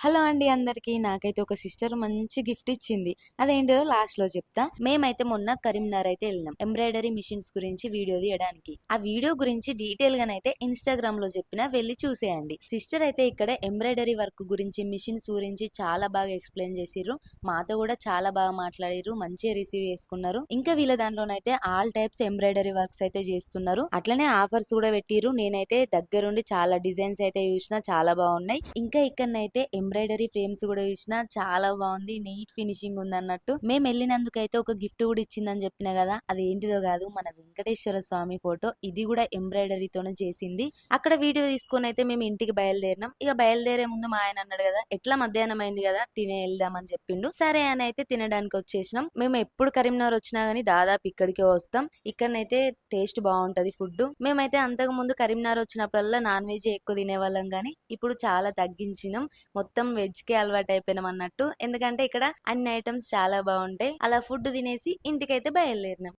Hello అండి అందరికి. నాకైతే ఒక సిస్టర్ మంచి గిఫ్ట్ ఇచ్చింది. అదేంటో లాస్ట్ లో చెప్తా. మేమైతే మొన్న కరీంనగర్ అయితే వెళ్ళినాం ఎంబ్రాయిడరీ మిషన్స్ గురించి వీడియో తీయడానికి. ఆ వీడియో గురించి డీటెయిల్ గానైతే ఇన్స్టాగ్రామ్ లో చెప్పిన వెళ్ళి చూసేయండి. సిస్టర్ అయితే ఇక్కడ ఎంబ్రాయిడరీ వర్క్ గురించి మిషన్స్ గురించి చాలా బాగా ఎక్స్ప్లెయిన్ చేసిర్రు. మాతో కూడా చాలా బాగా మాట్లాడిర్రు, మంచిగా రిసీవ్ చేసుకున్నారు. ఇంకా వీళ్ళ దాంట్లోనైతే ఆల్ టైప్స్ ఎంబ్రాయిడరీ వర్క్స్ అయితే చేస్తున్నారు. అట్లనే ఆఫర్స్ కూడా పెట్టిర్రు. నేనైతే దగ్గరుండి చాలా డిజైన్స్ అయితే చూసిన, చాలా బాగున్నాయి. ఇంకా ఇక్కడనైతే ఎంబ్రాయిడరీ ఫ్రేమ్స్ కూడా చూసినా చాలా బాగుంది, నీట్ ఫినిషింగ్ ఉంది అన్నట్టు. మేము వెళ్ళినందుకైతే ఒక గిఫ్ట్ కూడా ఇచ్చిందని చెప్పిన కదా, అది ఏంటిదో కాదు, మన వెంకటేశ్వర స్వామి ఫోటో. ఇది కూడా ఎంబ్రాయిడరీతోనే చేసింది. అక్కడ వీడియో తీసుకొని అయితే మేము ఇంటికి బయలుదేరినాం. ఇక బయలుదేరే ముందు మా ఆయన అన్నాడు కదా, ఎట్లా మధ్యాహ్నం అయింది కదా తినే వెళ్దామని చెప్పిండు. సరే అని అయితే తినడానికి వచ్చేసినాం. మేము ఎప్పుడు కరీంనగర్ వచ్చినా గానీ దాదాపు ఇక్కడికే వస్తాం. ఇక్కడనైతే టేస్ట్ బాగుంటది ఫుడ్. మేమైతే అంతకు ముందు కరీంనగర్ వచ్చినప్పుడల్లా నాన్ వెజ్ ఎక్కువ తినేవాళ్ళం గానీ ఇప్పుడు చాలా తగ్గించినాం. మొత్తం వెజ్ కి అలవాటు అయిపోయినాం అన్నట్టు. ఎందుకంటే ఇక్కడ అన్ని ఐటమ్స్ చాలా బాగుంటాయి. అలా ఫుడ్ తినేసి ఇంటికైతే బయలుదేరినాం.